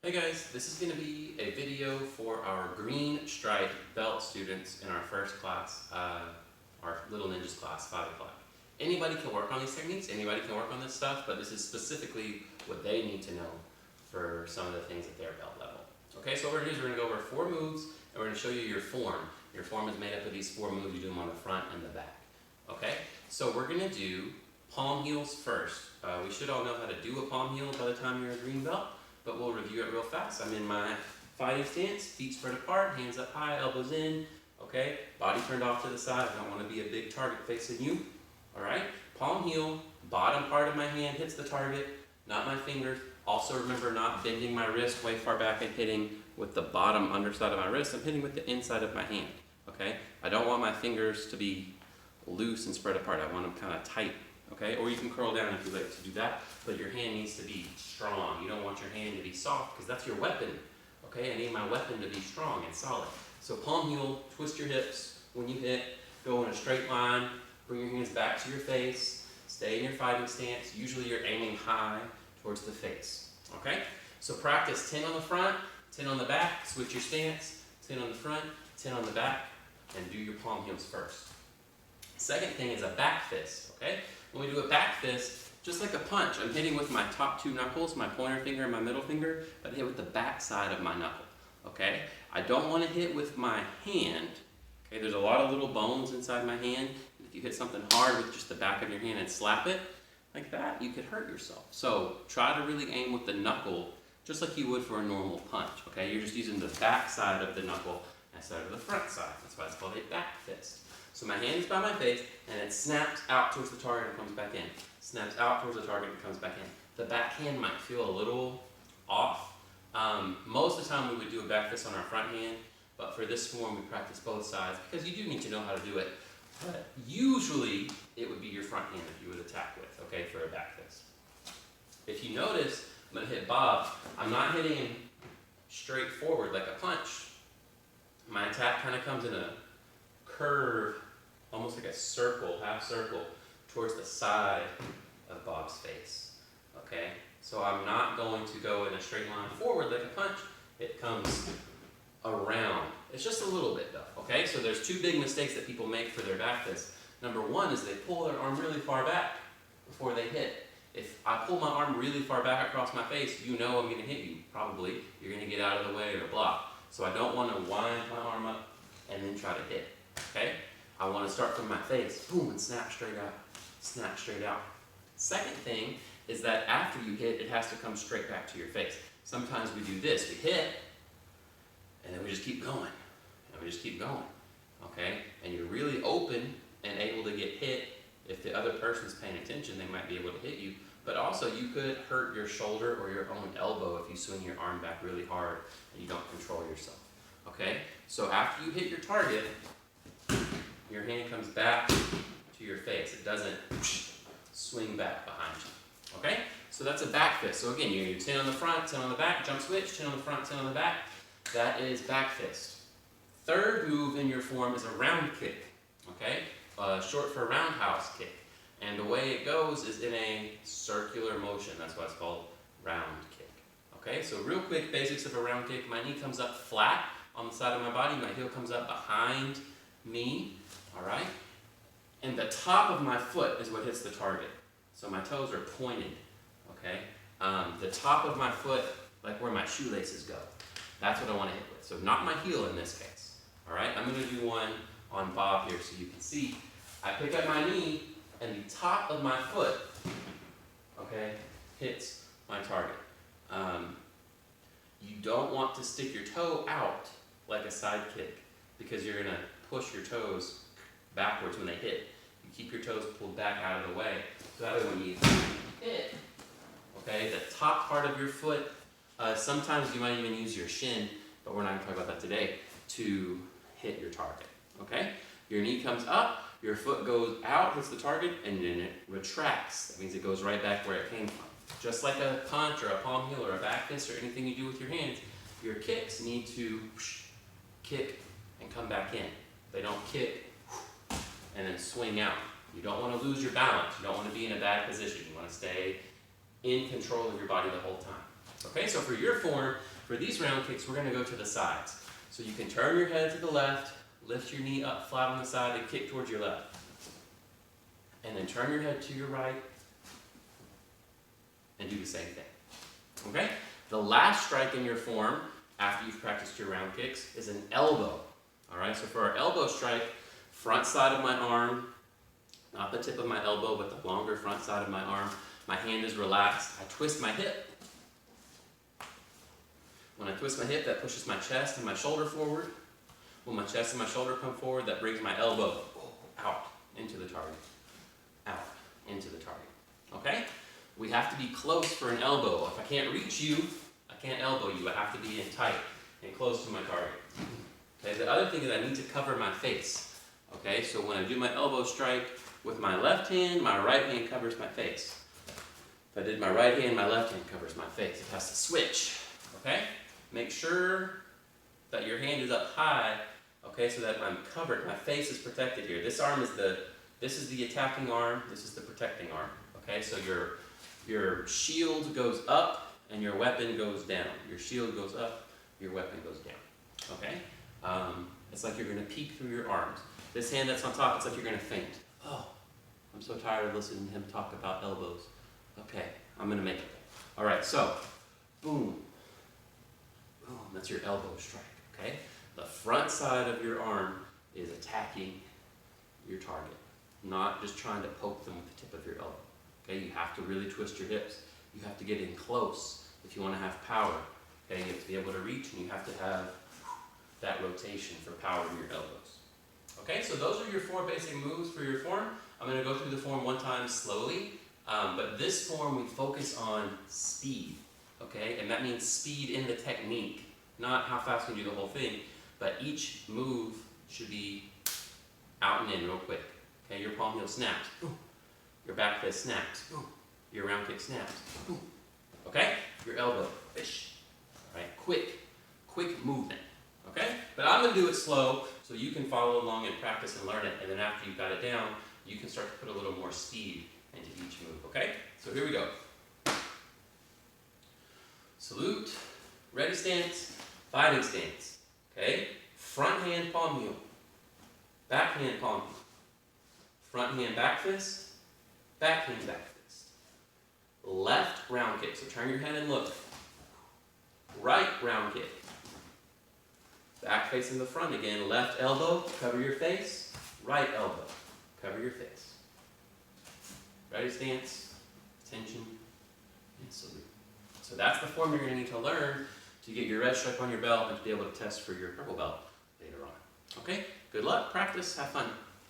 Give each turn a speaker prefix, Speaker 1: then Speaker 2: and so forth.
Speaker 1: Hey guys, this is going to be a video for our green stripe belt students in our first class, our Little Ninjas class, 5 o'clock. Anybody can work on these techniques, anybody can work on this stuff, but this is specifically what they need to know for some of the things at their belt level. Okay, so what we're going to do is we're going to go over 4 moves, and we're going to show you your form. Your form is made up of these 4 moves. You do them on the front and the back. Okay, so we're going to do palm heels first. We should all know how to do a palm heel by the time you're a green belt, but we'll review it real fast. I'm in my fighting stance, feet spread apart, hands up high, elbows in, okay? Body turned off to the side. I don't want to be a big target facing you, all right? Palm heel, bottom part of my hand hits the target, not my fingers. Also remember not bending my wrist way far back and hitting with the bottom underside of my wrist. I'm hitting with the inside of my hand, okay? I don't want my fingers to be loose and spread apart. I want them kind of tight. Okay, or you can curl down if you like to do that, but your hand needs to be strong. You don't want your hand to be soft because that's your weapon. Okay, I need my weapon to be strong and solid. So palm heel, twist your hips when you hit, go in a straight line, bring your hands back to your face, stay in your fighting stance. Usually you're aiming high towards the face. Okay, so practice 10 on the front, 10 on the back, switch your stance, 10 on the front, 10 on the back, and do your palm heels first. Second thing is a back fist, okay? When we do a back fist, just like a punch, I'm hitting with my top 2 knuckles, my pointer finger and my middle finger, but I hit with the back side of my knuckle, okay? I don't want to hit with my hand, okay? There's a lot of little bones inside my hand. If you hit something hard with just the back of your hand and slap it like that, you could hurt yourself. So try to really aim with the knuckle, just like you would for a normal punch, okay? You're just using the back side of the knuckle instead of the front side. That's why it's called a back fist. So my hand is by my face, and it snaps out towards the target and comes back in. Snaps out towards the target and comes back in. The back hand might feel a little off. Most of the time we would do a back fist on our front hand, but for this form we practice both sides because you do need to know how to do it. But usually it would be your front hand that you would attack with, okay, for a back fist. If you notice, I'm going to hit Bob. I'm not hitting him straight forward like a punch. My attack kind of comes in a curve, almost like a circle, half circle, towards the side of Bob's face, okay? So I'm not going to go in a straight line forward like a punch. It comes around. It's just a little bit though, okay? So there's 2 big mistakes that people make for their back fist. Number 1 is they pull their arm really far back before they hit. If I pull my arm really far back across my face, you know I'm going to hit you, probably. You're going to get out of the way or block. So I don't want to wind my arm up and then try to hit. Okay? I want to start from my face, boom, and snap straight out. Snap straight out. Second thing is that after you hit, it has to come straight back to your face. Sometimes we do this. We hit, and then we just keep going. And we just keep going. Okay? And you're really open and able to get hit. If the other person's paying attention, they might be able to hit you. But also, you could hurt your shoulder or your own elbow if you swing your arm back really hard and you don't control yourself. Okay? So after you hit your target, your hand comes back to your face. It doesn't swing back behind you. Okay? So that's a back fist. So again, you do 10 on the front, 10 on the back, jump switch, 10 on the front, 10 on the back. That is back fist. Third move in your form is a round kick. Okay? Short for roundhouse kick. And the way it goes is in a circular motion. That's why it's called round kick. Okay? So real quick, basics of a round kick. My knee comes up flat on the side of my body. My heel comes up behind me. All right? And the top of my foot is what hits the target. So my toes are pointed, okay? The top of my foot, like where my shoelaces go, that's what I want to hit with. So not my heel in this case, all right? I'm going to do one on Bob here so you can see. I pick up my knee, and the top of my foot, okay, hits my target. You don't want to stick your toe out like a side kick because you're going to push your toes backwards when they hit. You keep your toes pulled back out of the way. So that way when you hit, okay, the top part of your foot, sometimes you might even use your shin, but we're not going to talk about that today, to hit your target, okay? Your knee comes up, your foot goes out, hits the target, and then it retracts. That means it goes right back where it came from. Just like a punch or a palm heel or a back fist or anything you do with your hands, your kicks need to kick and come back in. They don't kick and then swing out. You don't want to lose your balance. You don't want to be in a bad position. You want to stay in control of your body the whole time. Okay, so for your form, for these round kicks, we're going to go to the sides. So you can turn your head to the left, lift your knee up flat on the side, and kick towards your left. And then turn your head to your right, and do the same thing. Okay? The last strike in your form, after you've practiced your round kicks, is an elbow. Alright, so for our elbow strike, front side of my arm, not the tip of my elbow, but the longer front side of my arm. My hand is relaxed. I twist my hip. When I twist my hip, that pushes my chest and my shoulder forward. When my chest and my shoulder come forward, that brings my elbow out into the target. Out into the target. Okay? We have to be close for an elbow. If I can't reach you, I can't elbow you. I have to be in tight and close to my target. Okay? The other thing is I need to cover my face. Okay? So when I do my elbow strike with my left hand, my right hand covers my face. If I did my right hand, my left hand covers my face. It has to switch. Okay? Make sure that your hand is up high, okay, so that I'm covered. My face is protected here. This is the attacking arm, this is the protecting arm. Okay, so your shield goes up and your weapon goes down. Your shield goes up, your weapon goes down. Okay? It's like you're going to peek through your arms. This hand that's on top, it's like you're going to faint. Oh, I'm so tired of listening to him talk about elbows. Okay, I'm going to make it. All right, so, boom. Boom, that's your elbow strike, okay? The front side of your arm is attacking your target, not just trying to poke them with the tip of your elbow. Okay, you have to really twist your hips. You have to get in close if you want to have power. Okay, you have to be able to reach, and you have to have that rotation for power in your elbows. Okay, so those are your 4 basic moves for your form. I'm going to go through the form one time slowly, but this form we focus on speed. Okay, and that means speed in the technique, not how fast you do the whole thing, but each move should be out and in real quick. Okay, your palm heel snaps, boom. Your back fist snaps, boom. Your round kick snaps, boom. Okay, your elbow, fish. All right, quick movement. Okay, but I'm going to do it slow so you can follow along and practice and learn it, and then after you've got it down, you can start to put a little more speed into each move. Okay, so here we go. Salute, ready stance, fighting stance, okay? Front hand palm heel, back hand palm heel, front hand back fist, back hand back fist. Left round kick, so turn your head and look. Right round kick. Back facing the front again, left elbow, cover your face, right elbow, cover your face. Ready stance, tension, and salute. So that's the form you're going to need to learn to get your red stripe on your belt and to be able to test for your purple belt later on. Okay? Good luck, practice, have fun.